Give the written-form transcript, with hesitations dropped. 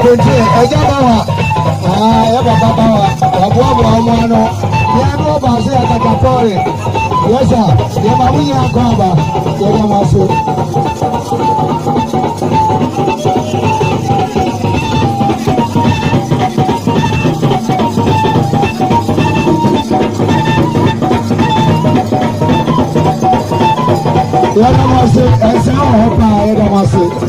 kunti eja bawa ya baba bawa wabuabu amwano ya no ba se atakapore yesa ya mamunya kwamba ya maso ya maso esa hopa ya maso